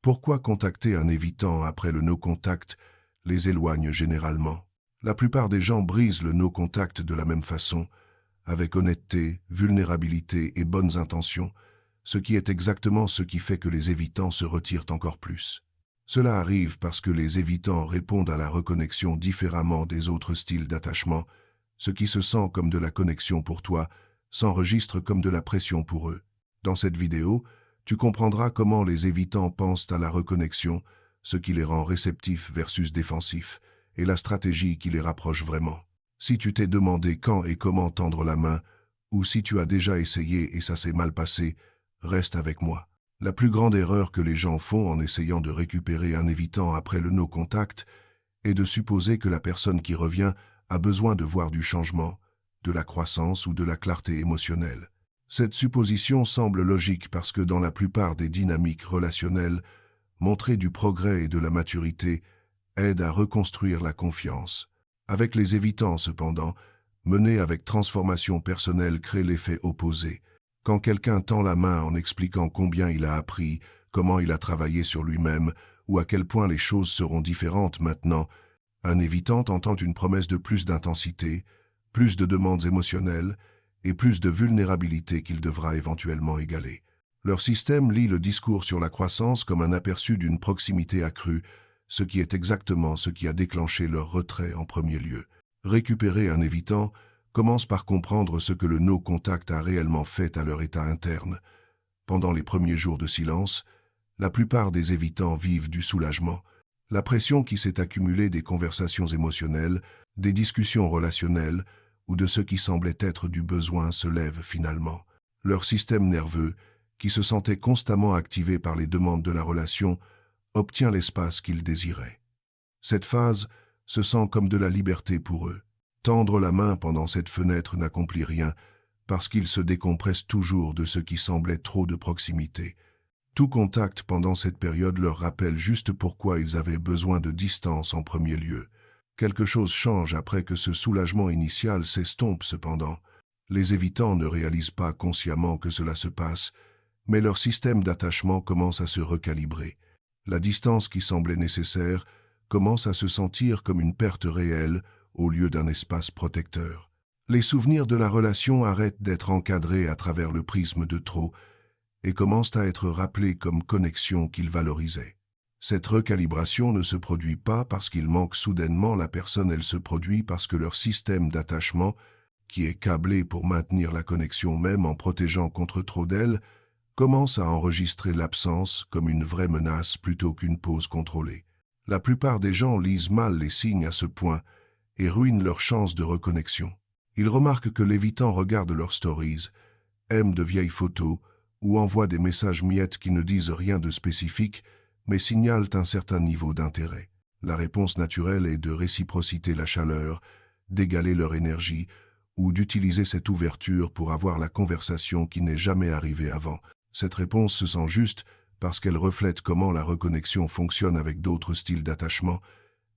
Pourquoi contacter un évitant après le no-contact les éloigne généralement? La plupart des gens brisent le no-contact de la même façon, avec honnêteté, vulnérabilité et bonnes intentions, ce qui est exactement ce qui fait que les évitants se retirent encore plus. Cela arrive parce que les évitants répondent à la reconnexion différemment des autres styles d'attachement. Ce qui se sent comme de la connexion pour toi s'enregistre comme de la pression pour eux. Dans cette vidéo, tu comprendras comment les évitants pensent à la reconnexion, ce qui les rend réceptifs versus défensifs, et la stratégie qui les rapproche vraiment. Si tu t'es demandé quand et comment tendre la main, ou si tu as déjà essayé et ça s'est mal passé, reste avec moi. La plus grande erreur que les gens font en essayant de récupérer un évitant après le no-contact est de supposer que la personne qui revient a besoin de voir du changement, de la croissance ou de la clarté émotionnelle. Cette supposition semble logique parce que dans la plupart des dynamiques relationnelles, montrer du progrès et de la maturité aide à reconstruire la confiance. Avec les évitants, cependant, mener avec transformation personnelle crée l'effet opposé. Quand quelqu'un tend la main en expliquant combien il a appris, comment il a travaillé sur lui-même, ou à quel point les choses seront différentes maintenant, un évitant entend une promesse de plus d'intensité, plus de demandes émotionnelles et plus de vulnérabilité qu'il devra éventuellement égaler. Leur système lit le discours sur la croissance comme un aperçu d'une proximité accrue, ce qui est exactement ce qui a déclenché leur retrait en premier lieu. Récupérer un évitant commence par comprendre ce que le no-contact a réellement fait à leur état interne. Pendant les premiers jours de silence, la plupart des évitants vivent du soulagement. La pression qui s'est accumulée des conversations émotionnelles, des discussions relationnelles ou de ce qui semblait être du besoin se lève finalement. Leur système nerveux, qui se sentait constamment activé par les demandes de la relation, obtient l'espace qu'ils désiraient. Cette phase se sent comme de la liberté pour eux. Tendre la main pendant cette fenêtre n'accomplit rien, parce qu'ils se décompressent toujours de ce qui semblait trop de proximité. Tout contact pendant cette période leur rappelle juste pourquoi ils avaient besoin de distance en premier lieu. Quelque chose change après que ce soulagement initial s'estompe cependant. Les évitants ne réalisent pas consciemment que cela se passe, mais leur système d'attachement commence à se recalibrer. La distance qui semblait nécessaire commence à se sentir comme une perte réelle au lieu d'un espace protecteur. Les souvenirs de la relation arrêtent d'être encadrés à travers le prisme de trop et commencent à être rappelés comme connexions qu'ils valorisaient. Cette recalibration ne se produit pas parce qu'il manque soudainement la personne, elle se produit parce que leur système d'attachement, qui est câblé pour maintenir la connexion même en protégeant contre trop d'elle, commence à enregistrer l'absence comme une vraie menace plutôt qu'une pause contrôlée. La plupart des gens lisent mal les signes à ce point et ruinent leurs chances de reconnexion. Ils remarquent que l'évitant regarde leurs stories, aime de vieilles photos ou envoie des messages miettes qui ne disent rien de spécifique mais signalent un certain niveau d'intérêt. La réponse naturelle est de réciprociter la chaleur, d'égaler leur énergie ou d'utiliser cette ouverture pour avoir la conversation qui n'est jamais arrivée avant. Cette réponse se sent juste parce qu'elle reflète comment la reconnexion fonctionne avec d'autres styles d'attachement,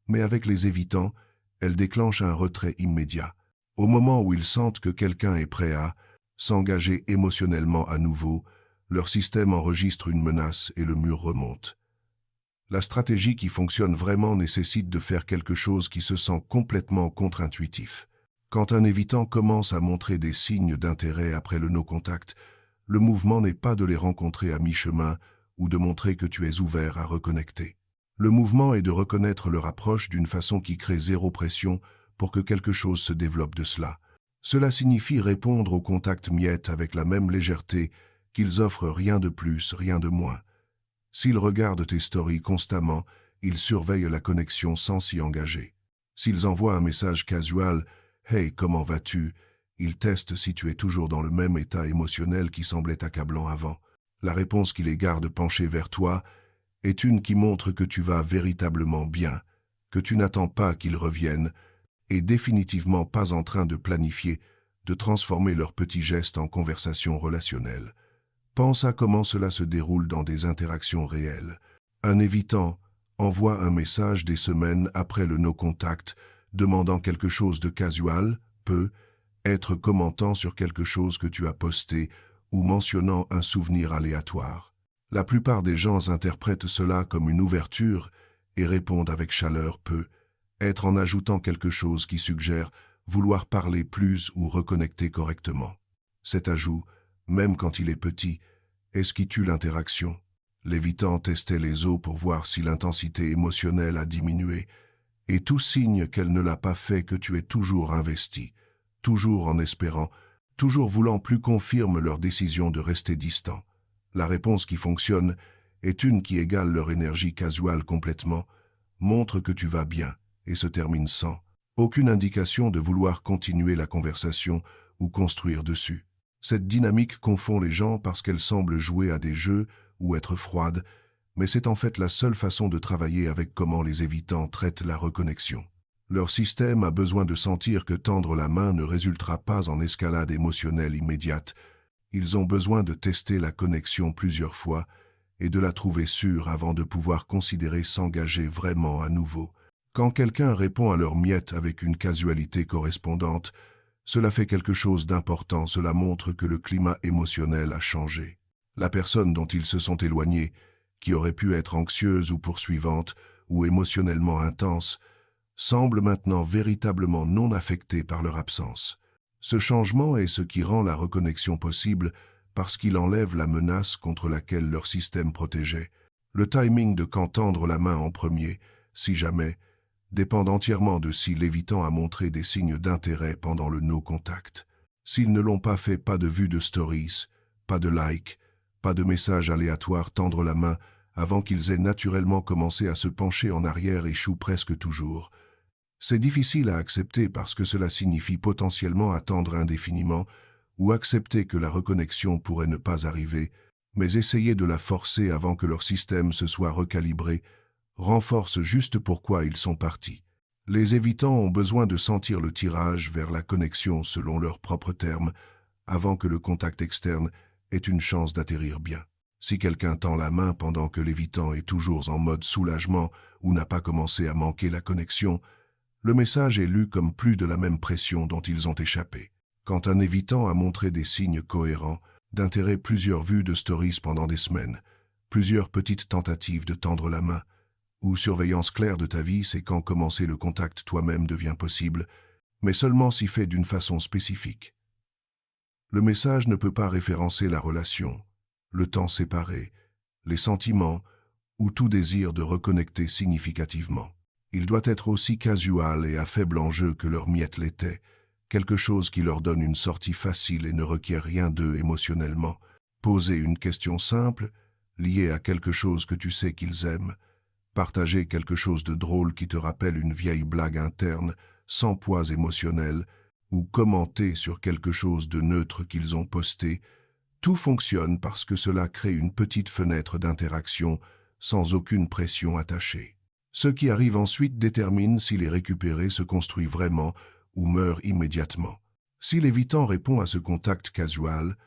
mais avec les évitants, elle déclenche un retrait immédiat. Au moment où ils sentent que quelqu'un est prêt à s'engager émotionnellement à nouveau, leur système enregistre une menace et le mur remonte. La stratégie qui fonctionne vraiment nécessite de faire quelque chose qui se sent complètement contre-intuitif. Quand un évitant commence à montrer des signes d'intérêt après le no-contact, le mouvement n'est pas de les rencontrer à mi-chemin ou de montrer que tu es ouvert à reconnecter. Le mouvement est de reconnaître leur approche d'une façon qui crée zéro pression pour que quelque chose se développe de cela. Cela signifie répondre au contact miette avec la même légèreté qu'ils offrent rien de plus, rien de moins. S'ils regardent tes stories constamment, ils surveillent la connexion sans s'y engager. S'ils envoient un message casual « Hey, comment vas-tu ?», ils testent si tu es toujours dans le même état émotionnel qui semblait accablant avant. La réponse qui les garde penchés vers toi est une qui montre que tu vas véritablement bien, que tu n'attends pas qu'ils reviennent, et définitivement pas en train de planifier, de transformer leurs petits gestes en conversation relationnelle. Pense à comment cela se déroule dans des interactions réelles. Un évitant envoie un message des semaines après le no-contact, demandant quelque chose de casual, peut être commentant sur quelque chose que tu as posté ou mentionnant un souvenir aléatoire. La plupart des gens interprètent cela comme une ouverture et répondent avec chaleur peut être en ajoutant quelque chose qui suggère vouloir parler plus ou reconnecter correctement. Cet ajout, même quand il est petit, est ce qui tue l'interaction. L'évitant testait les eaux pour voir si l'intensité émotionnelle a diminué, et tout signe qu'elle ne l'a pas fait que tu es toujours investi, toujours en espérant, toujours voulant plus confirme leur décision de rester distant. La réponse qui fonctionne est une qui égale leur énergie casuale complètement, montre que tu vas bien et se termine sans aucune indication de vouloir continuer la conversation ou construire dessus. Cette dynamique confond les gens parce qu'elle semble jouer à des jeux ou être froide, mais c'est en fait la seule façon de travailler avec comment les évitants traitent la reconnexion. Leur système a besoin de sentir que tendre la main ne résultera pas en escalade émotionnelle immédiate. Ils ont besoin de tester la connexion plusieurs fois et de la trouver sûre avant de pouvoir considérer s'engager vraiment à nouveau. Quand quelqu'un répond à leur miette avec une casualité correspondante, cela fait quelque chose d'important, cela montre que le climat émotionnel a changé. La personne dont ils se sont éloignés, qui aurait pu être anxieuse ou poursuivante ou émotionnellement intense, semble maintenant véritablement non affectée par leur absence. Ce changement est ce qui rend la reconnexion possible parce qu'il enlève la menace contre laquelle leur système protégeait. Le timing de quand tendre la main en premier, si jamais, dépend entièrement de si l'évitant a montré des signes d'intérêt pendant le no-contact. S'ils ne l'ont pas fait, pas de vue de stories, pas de like, pas de message aléatoire tendre la main avant qu'ils aient naturellement commencé à se pencher en arrière échoue presque toujours. C'est difficile à accepter parce que cela signifie potentiellement attendre indéfiniment ou accepter que la reconnexion pourrait ne pas arriver, mais essayer de la forcer avant que leur système se soit recalibré renforce juste pourquoi ils sont partis. Les évitants ont besoin de sentir le tirage vers la connexion selon leurs propres termes avant que le contact externe ait une chance d'atterrir bien. Si quelqu'un tend la main pendant que l'évitant est toujours en mode soulagement ou n'a pas commencé à manquer la connexion, le message est lu comme plus de la même pression dont ils ont échappé. Quand un évitant a montré des signes cohérents, d'intérêt, plusieurs vues de stories pendant des semaines, plusieurs petites tentatives de tendre la main, ou surveillance claire de ta vie, c'est quand commencer le contact toi-même devient possible, mais seulement si fait d'une façon spécifique. Le message ne peut pas référencer la relation, le temps séparé, les sentiments ou tout désir de reconnecter significativement. Il doit être aussi casual et à faible enjeu que leur miette l'était, quelque chose qui leur donne une sortie facile et ne requiert rien d'eux émotionnellement. Poser une question simple, liée à quelque chose que tu sais qu'ils aiment, partager quelque chose de drôle qui te rappelle une vieille blague interne, sans poids émotionnel, ou commenter sur quelque chose de neutre qu'ils ont posté, tout fonctionne parce que cela crée une petite fenêtre d'interaction sans aucune pression attachée. Ce qui arrive ensuite détermine si les récupérés se construit vraiment ou meurt immédiatement. Si l'évitant répond à ce contact casual,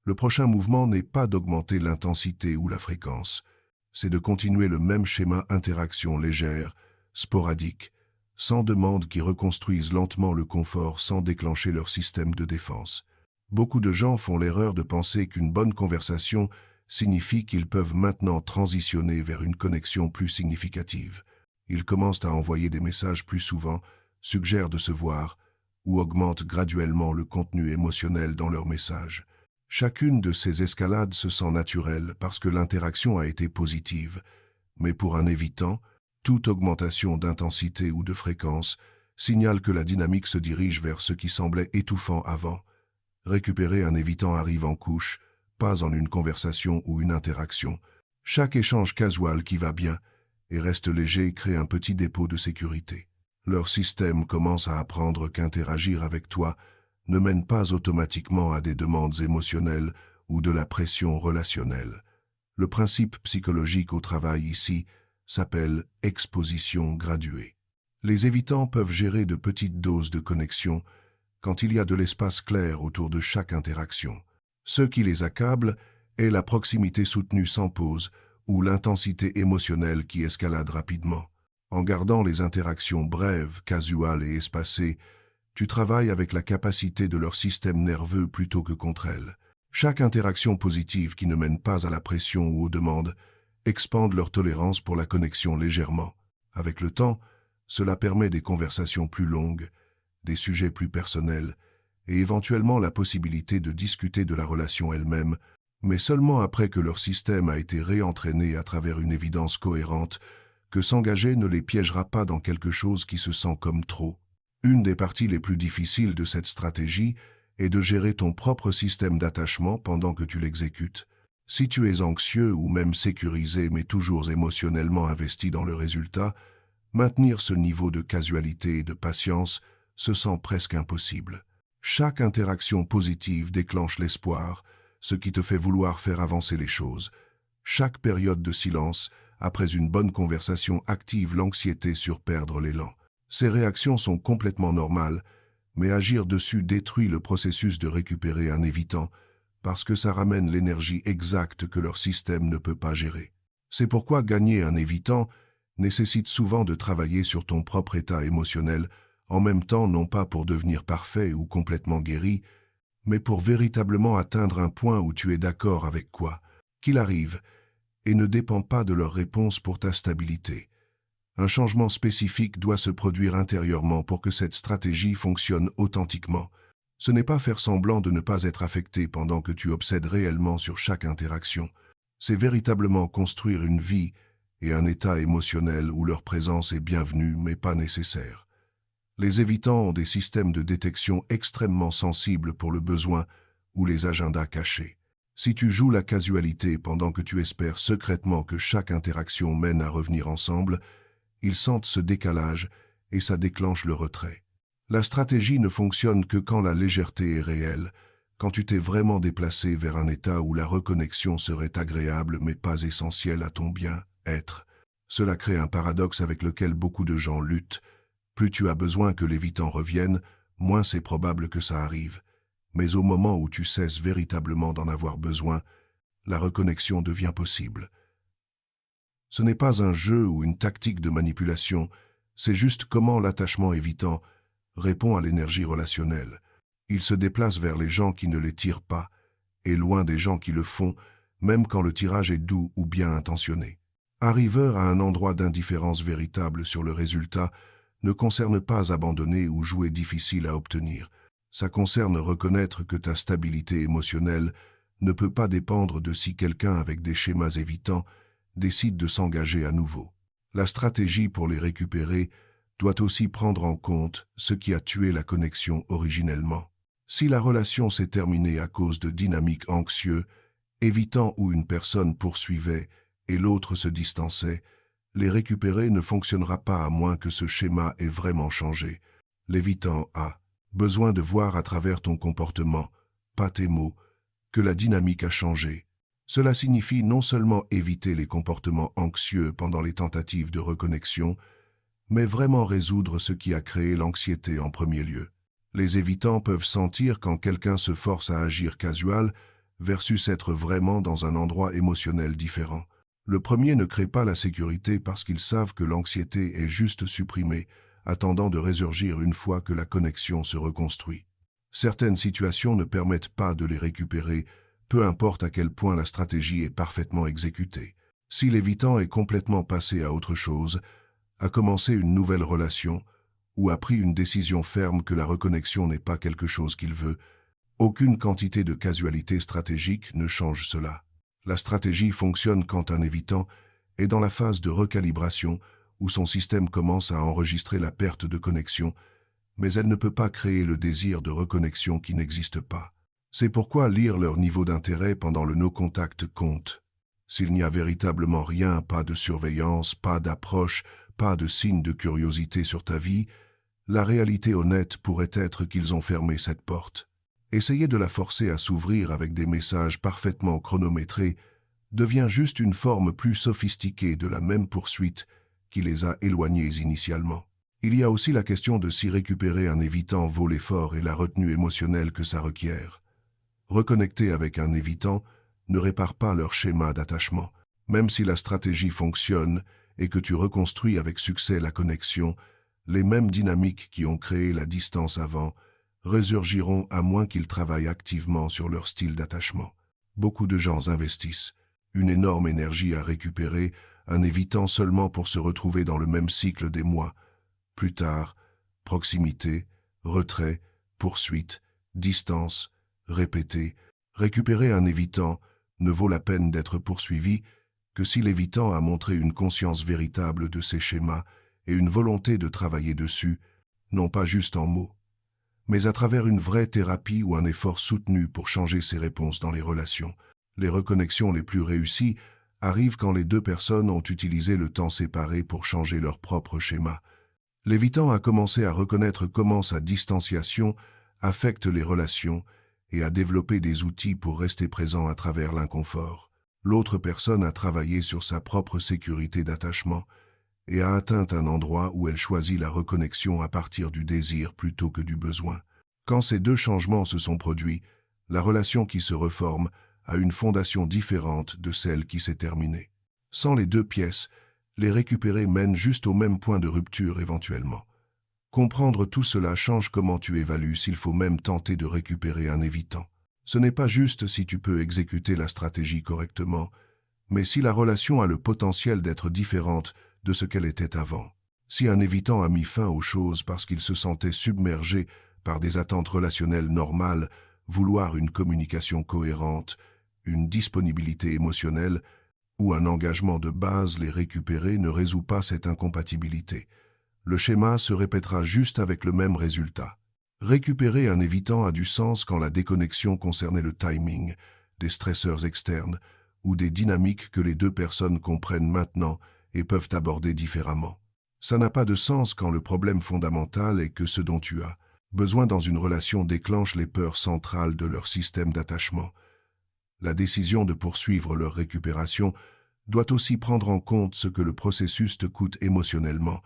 le prochain mouvement n'est pas d'augmenter l'intensité ou la fréquence, c'est de continuer le même schéma interaction légère, sporadique, sans demande qui reconstruisent lentement le confort sans déclencher leur système de défense. Beaucoup de gens font l'erreur de penser qu'une bonne conversation signifie qu'ils peuvent maintenant transitionner vers une connexion plus significative. Ils commencent à envoyer des messages plus souvent, suggèrent de se voir, ou augmentent graduellement le contenu émotionnel dans leurs messages. Chacune de ces escalades se sent naturelle parce que l'interaction a été positive, mais pour un évitant, toute augmentation d'intensité ou de fréquence signale que la dynamique se dirige vers ce qui semblait étouffant avant. Récupérer un évitant arrive en couche, pas en une conversation ou une interaction. Chaque échange casual qui va bien et reste léger crée un petit dépôt de sécurité. Leur système commence à apprendre qu'interagir avec toi ne mène pas automatiquement à des demandes émotionnelles ou de la pression relationnelle. Le principe psychologique au travail ici s'appelle exposition graduée. Les évitants peuvent gérer de petites doses de connexion quand il y a de l'espace clair autour de chaque interaction. Ce qui les accable est la proximité soutenue sans pause ou l'intensité émotionnelle qui escalade rapidement. En gardant les interactions brèves, casuales et espacées, tu travailles avec la capacité de leur système nerveux plutôt que contre elles. Chaque interaction positive qui ne mène pas à la pression ou aux demandes expande leur tolérance pour la connexion légèrement. Avec le temps, cela permet des conversations plus longues, des sujets plus personnels, et éventuellement la possibilité de discuter de la relation elle-même, mais seulement après que leur système a été réentraîné à travers une évidence cohérente, que s'engager ne les piégera pas dans quelque chose qui se sent comme trop. Une des parties les plus difficiles de cette stratégie est de gérer ton propre système d'attachement pendant que tu l'exécutes. Si tu es anxieux ou même sécurisé mais toujours émotionnellement investi dans le résultat, maintenir ce niveau de casualité et de patience se sent presque impossible. Chaque interaction positive déclenche l'espoir, ce qui te fait vouloir faire avancer les choses. Chaque période de silence, après une bonne conversation, active l'anxiété sur perdre l'élan. Ces réactions sont complètement normales, mais agir dessus détruit le processus de récupérer en évitant, parce que ça ramène l'énergie exacte que leur système ne peut pas gérer. C'est pourquoi gagner en évitant nécessite souvent de travailler sur ton propre état émotionnel, en même temps non pas pour devenir parfait ou complètement guéri, mais pour véritablement atteindre un point où tu es d'accord avec quoi qu'il arrive, et ne dépend pas de leur réponse pour ta stabilité. Un changement spécifique doit se produire intérieurement pour que cette stratégie fonctionne authentiquement. Ce n'est pas faire semblant de ne pas être affecté pendant que tu obsèdes réellement sur chaque interaction. C'est véritablement construire une vie et un état émotionnel où leur présence est bienvenue mais pas nécessaire. Les évitants ont des systèmes de détection extrêmement sensibles pour le besoin ou les agendas cachés. Si tu joues la casualité pendant que tu espères secrètement que chaque interaction mène à revenir ensemble, ils sentent ce décalage et ça déclenche le retrait. La stratégie ne fonctionne que quand la légèreté est réelle, quand tu t'es vraiment déplacé vers un état où la reconnexion serait agréable mais pas essentielle à ton bien-être. Cela crée un paradoxe avec lequel beaucoup de gens luttent. Plus tu as besoin que l'évitant revienne, moins c'est probable que ça arrive. Mais au moment où tu cesses véritablement d'en avoir besoin, la reconnexion devient possible. Ce n'est pas un jeu ou une tactique de manipulation, c'est juste comment l'attachement évitant répond à l'énergie relationnelle. Il se déplace vers les gens qui ne les tirent pas, et loin des gens qui le font, même quand le tirage est doux ou bien intentionné. Arriver à un endroit d'indifférence véritable sur le résultat ne concerne pas abandonner ou jouer difficile à obtenir. Ça concerne reconnaître que ta stabilité émotionnelle ne peut pas dépendre de si quelqu'un avec des schémas évitants décide de s'engager à nouveau. La stratégie pour les récupérer doit aussi prendre en compte ce qui a tué la connexion originellement. Si la relation s'est terminée à cause de dynamiques anxieuses, évitant où une personne poursuivait et l'autre se distançait, les récupérer ne fonctionnera pas à moins que ce schéma ait vraiment changé. L'évitant a besoin de voir à travers ton comportement, pas tes mots, que la dynamique a changé. Cela signifie non seulement éviter les comportements anxieux pendant les tentatives de reconnexion, mais vraiment résoudre ce qui a créé l'anxiété en premier lieu. Les évitants peuvent sentir quand quelqu'un se force à agir casual versus être vraiment dans un endroit émotionnel différent. Le premier ne crée pas la sécurité parce qu'ils savent que l'anxiété est juste supprimée, attendant de résurgir une fois que la connexion se reconstruit. Certaines situations ne permettent pas de les récupérer, peu importe à quel point la stratégie est parfaitement exécutée. Si l'évitant est complètement passé à autre chose, a commencé une nouvelle relation, ou a pris une décision ferme que la reconnexion n'est pas quelque chose qu'il veut, aucune quantité de casualité stratégique ne change cela. La stratégie fonctionne quand un évitant est dans la phase de recalibration où son système commence à enregistrer la perte de connexion, mais elle ne peut pas créer le désir de reconnexion qui n'existe pas. C'est pourquoi lire leur niveau d'intérêt pendant le no-contact compte. S'il n'y a véritablement rien, pas de surveillance, pas d'approche, pas de signe de curiosité sur ta vie, la réalité honnête pourrait être qu'ils ont fermé cette porte. Essayer de la forcer à s'ouvrir avec des messages parfaitement chronométrés devient juste une forme plus sophistiquée de la même poursuite qui les a éloignés initialement. Il y a aussi la question de s'y récupérer en évitant vaut l'effort et la retenue émotionnelle que ça requiert. Reconnecter avec un évitant ne répare pas leur schéma d'attachement. Même si la stratégie fonctionne et que tu reconstruis avec succès la connexion, les mêmes dynamiques qui ont créé la distance avant résurgiront à moins qu'ils travaillent activement sur leur style d'attachement. Beaucoup de gens investissent une énorme énergie à récupérer un évitant seulement pour se retrouver dans le même cycle des mois. Plus tard, proximité, retrait, poursuite, distance, répété. Récupérer un évitant ne vaut la peine d'être poursuivi que si l'évitant a montré une conscience véritable de ses schémas et une volonté de travailler dessus, non pas juste en mots, mais à travers une vraie thérapie ou un effort soutenu pour changer ses réponses dans les relations. Les reconnexions les plus réussies arrivent quand les deux personnes ont utilisé le temps séparé pour changer leur propre schéma. L'évitant a commencé à reconnaître comment sa distanciation affecte les relations et à développer des outils pour rester présent à travers l'inconfort. L'autre personne a travaillé sur sa propre sécurité d'attachement et a atteint un endroit où elle choisit la reconnexion à partir du désir plutôt que du besoin. Quand ces deux changements se sont produits, la relation qui se reforme a une fondation différente de celle qui s'est terminée. Sans les deux pièces, les récupérer mène juste au même point de rupture éventuellement. Comprendre tout cela change comment tu évalues s'il faut même tenter de récupérer un évitant. Ce n'est pas juste si tu peux exécuter la stratégie correctement, mais si la relation a le potentiel d'être différente de ce qu'elle était avant. Si un évitant a mis fin aux choses parce qu'il se sentait submergé par des attentes relationnelles normales, vouloir une communication cohérente, une disponibilité émotionnelle ou un engagement de base, les récupérer ne résout pas cette incompatibilité. Le schéma se répétera juste avec le même résultat. Récupérer un évitant a du sens quand la déconnexion concernait le timing, des stresseurs externes ou des dynamiques que les deux personnes comprennent maintenant et peuvent aborder différemment. Ça n'a pas de sens quand le problème fondamental est que ce dont tu as besoin dans une relation déclenche les peurs centrales de leur système d'attachement. La décision de poursuivre leur récupération doit aussi prendre en compte ce que le processus te coûte émotionnellement,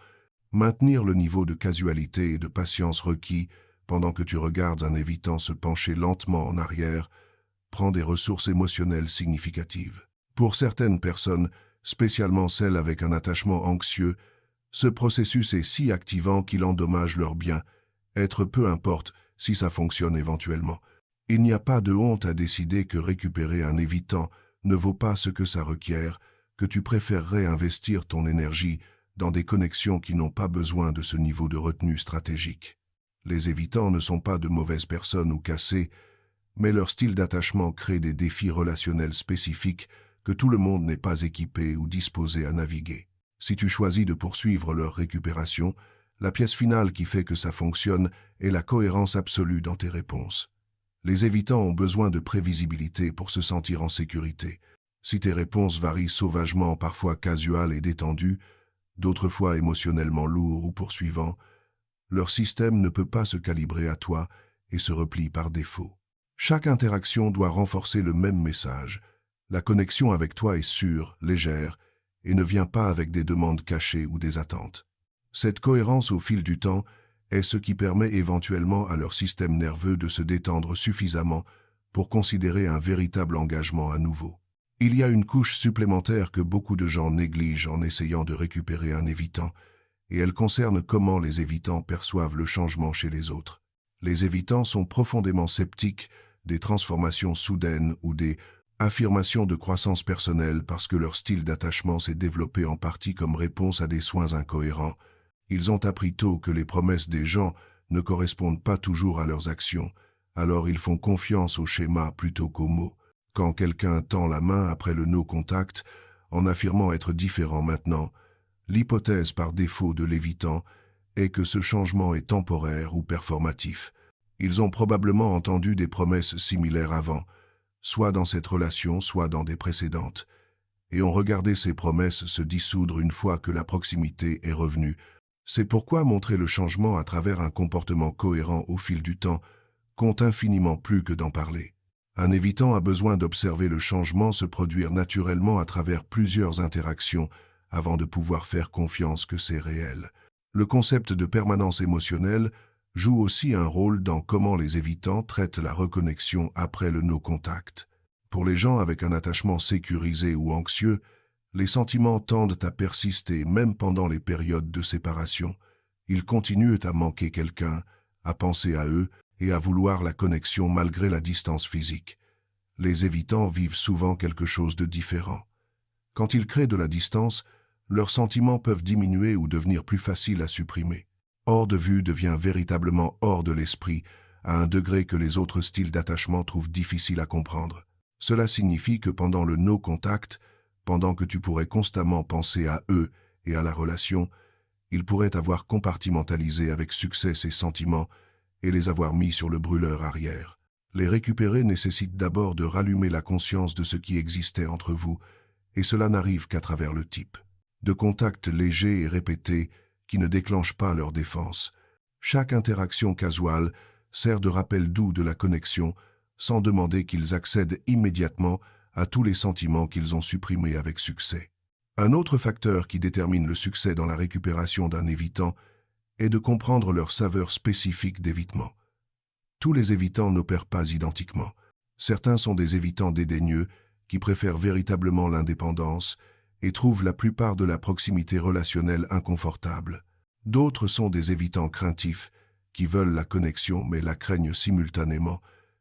maintenir le niveau de casualité et de patience requis pendant que tu regardes un évitant se pencher lentement en arrière, prend des ressources émotionnelles significatives. Pour certaines personnes, spécialement celles avec un attachement anxieux, ce processus est si activant qu'il endommage leur bien, être peu importe si ça fonctionne éventuellement. Il n'y a pas de honte à décider que récupérer un évitant ne vaut pas ce que ça requiert, que tu préférerais investir ton énergie dans des connexions qui n'ont pas besoin de ce niveau de retenue stratégique. Les évitants ne sont pas de mauvaises personnes ou cassés, mais leur style d'attachement crée des défis relationnels spécifiques que tout le monde n'est pas équipé ou disposé à naviguer. Si tu choisis de poursuivre leur récupération, la pièce finale qui fait que ça fonctionne est la cohérence absolue dans tes réponses. Les évitants ont besoin de prévisibilité pour se sentir en sécurité. Si tes réponses varient sauvagement, parfois casuales et détendues, d'autres fois émotionnellement lourds ou poursuivants, leur système ne peut pas se calibrer à toi et se replie par défaut. Chaque interaction doit renforcer le même message. La connexion avec toi est sûre, légère, et ne vient pas avec des demandes cachées ou des attentes. Cette cohérence au fil du temps est ce qui permet éventuellement à leur système nerveux de se détendre suffisamment pour considérer un véritable engagement à nouveau. Il y a une couche supplémentaire que beaucoup de gens négligent en essayant de récupérer un évitant, et elle concerne comment les évitants perçoivent le changement chez les autres. Les évitants sont profondément sceptiques des transformations soudaines ou des affirmations de croissance personnelle parce que leur style d'attachement s'est développé en partie comme réponse à des soins incohérents. Ils ont appris tôt que les promesses des gens ne correspondent pas toujours à leurs actions, alors ils font confiance au schéma plutôt qu'aux mots. Quand quelqu'un tend la main après le no-contact, en affirmant être différent maintenant, l'hypothèse par défaut de l'évitant est que ce changement est temporaire ou performatif. Ils ont probablement entendu des promesses similaires avant, soit dans cette relation, soit dans des précédentes, et ont regardé ces promesses se dissoudre une fois que la proximité est revenue. C'est pourquoi montrer le changement à travers un comportement cohérent au fil du temps compte infiniment plus que d'en parler. Un évitant a besoin d'observer le changement se produire naturellement à travers plusieurs interactions avant de pouvoir faire confiance que c'est réel. Le concept de permanence émotionnelle joue aussi un rôle dans comment les évitants traitent la reconnexion après le no-contact. Pour les gens avec un attachement sécurisé ou anxieux, les sentiments tendent à persister même pendant les périodes de séparation. Ils continuent à manquer quelqu'un, à penser à eux et à vouloir la connexion malgré la distance physique. Les évitants vivent souvent quelque chose de différent. Quand ils créent de la distance, leurs sentiments peuvent diminuer ou devenir plus faciles à supprimer. Hors de vue devient véritablement hors de l'esprit, à un degré que les autres styles d'attachement trouvent difficile à comprendre. Cela signifie que pendant le no-contact, pendant que tu pourrais constamment penser à eux et à la relation, ils pourraient avoir compartimentalisé avec succès ces sentiments et les avoir mis sur le brûleur arrière. Les récupérer nécessite d'abord de rallumer la conscience de ce qui existait entre vous, et cela n'arrive qu'à travers le type de contact léger et répété qui ne déclenche pas leur défense. Chaque interaction casuale sert de rappel doux de la connexion, sans demander qu'ils accèdent immédiatement à tous les sentiments qu'ils ont supprimés avec succès. Un autre facteur qui détermine le succès dans la récupération d'un évitant est de comprendre leur saveur spécifique d'évitement. Tous les évitants n'opèrent pas identiquement. Certains sont des évitants dédaigneux qui préfèrent véritablement l'indépendance et trouvent la plupart de la proximité relationnelle inconfortable. D'autres sont des évitants craintifs qui veulent la connexion mais la craignent simultanément,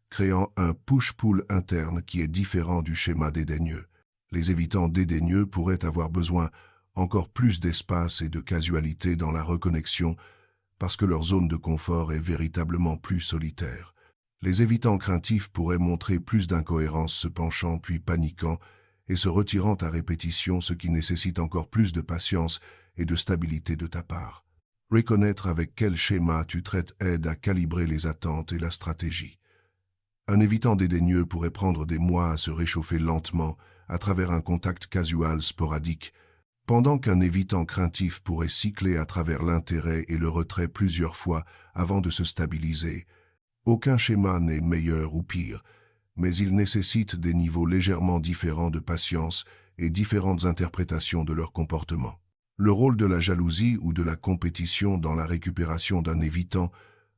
créant un push-pull interne qui est différent du schéma dédaigneux. Les évitants dédaigneux pourraient avoir besoin encore plus d'espace et de casualité dans la reconnexion parce que leur zone de confort est véritablement plus solitaire. Les évitants craintifs pourraient montrer plus d'incohérence se penchant puis paniquant et se retirant à répétition, ce qui nécessite encore plus de patience et de stabilité de ta part. Reconnaître avec quel schéma tu traites aide à calibrer les attentes et la stratégie. Un évitant dédaigneux pourrait prendre des mois à se réchauffer lentement à travers un contact casual sporadique, pendant qu'un évitant craintif pourrait cycler à travers l'intérêt et le retrait plusieurs fois avant de se stabiliser. Aucun schéma n'est meilleur ou pire, mais il nécessite des niveaux légèrement différents de patience et différentes interprétations de leur comportement. Le rôle de la jalousie ou de la compétition dans la récupération d'un évitant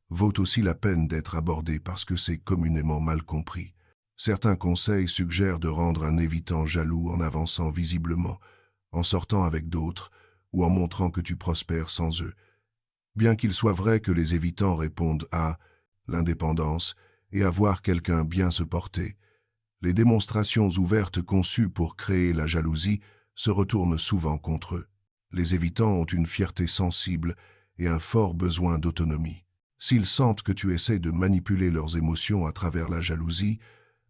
vaut aussi la peine d'être abordé parce que c'est communément mal compris. Certains conseils suggèrent de rendre un évitant jaloux en avançant visiblement, en sortant avec d'autres ou en montrant que tu prospères sans eux. Bien qu'il soit vrai que les évitants répondent à l'indépendance et à voir quelqu'un bien se porter, les démonstrations ouvertes conçues pour créer la jalousie se retournent souvent contre eux. Les évitants ont une fierté sensible et un fort besoin d'autonomie. S'ils sentent que tu essaies de manipuler leurs émotions à travers la jalousie,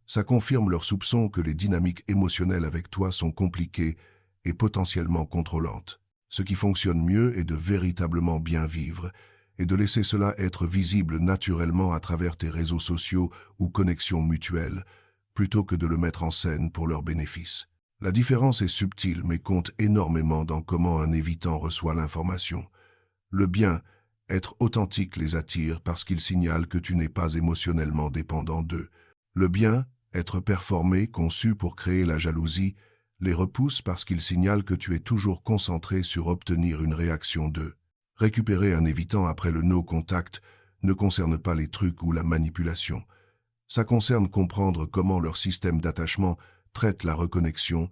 ça confirme leur soupçon que les dynamiques émotionnelles avec toi sont compliquées et potentiellement contrôlantes. Ce qui fonctionne mieux est de véritablement bien vivre et de laisser cela être visible naturellement à travers tes réseaux sociaux ou connexions mutuelles, plutôt que de le mettre en scène pour leur bénéfice. La différence est subtile mais compte énormément dans comment un évitant reçoit l'information. Le bien, être authentique les attire parce qu'il signale que tu n'es pas émotionnellement dépendant d'eux. Le bien, être performé, conçu pour créer la jalousie, les repousse parce qu'il signale que tu es toujours concentré sur obtenir une réaction d'eux. Récupérer un évitant après le no-contact ne concerne pas les trucs ou la manipulation. Ça concerne comprendre comment leur système d'attachement traite la reconnexion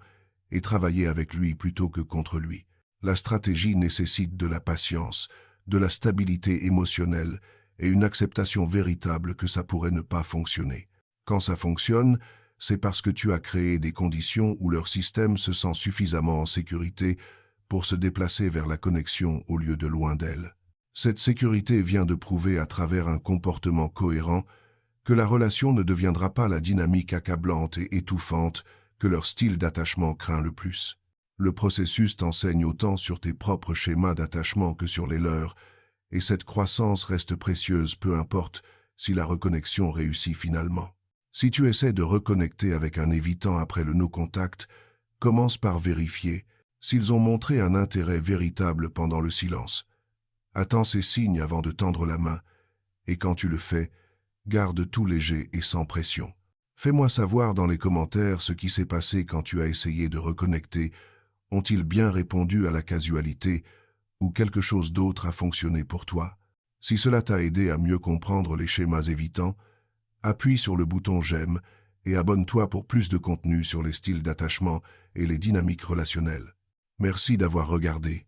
et travailler avec lui plutôt que contre lui. La stratégie nécessite de la patience, de la stabilité émotionnelle et une acceptation véritable que ça pourrait ne pas fonctionner. Quand ça fonctionne, c'est parce que tu as créé des conditions où leur système se sent suffisamment en sécurité pour se déplacer vers la connexion au lieu de loin d'elle. Cette sécurité vient de prouver à travers un comportement cohérent que la relation ne deviendra pas la dynamique accablante et étouffante que leur style d'attachement craint le plus. Le processus t'enseigne autant sur tes propres schémas d'attachement que sur les leurs, et cette croissance reste précieuse peu importe si la reconnexion réussit finalement. Si tu essaies de reconnecter avec un évitant après le no-contact, commence par vérifier s'ils ont montré un intérêt véritable pendant le silence. Attends ces signes avant de tendre la main, et quand tu le fais, garde tout léger et sans pression. Fais-moi savoir dans les commentaires ce qui s'est passé quand tu as essayé de reconnecter. Ont-ils bien répondu à la casualité ou quelque chose d'autre a fonctionné pour toi? Si cela t'a aidé à mieux comprendre les schémas évitants, appuie sur le bouton j'aime et abonne-toi pour plus de contenu sur les styles d'attachement et les dynamiques relationnelles. Merci d'avoir regardé.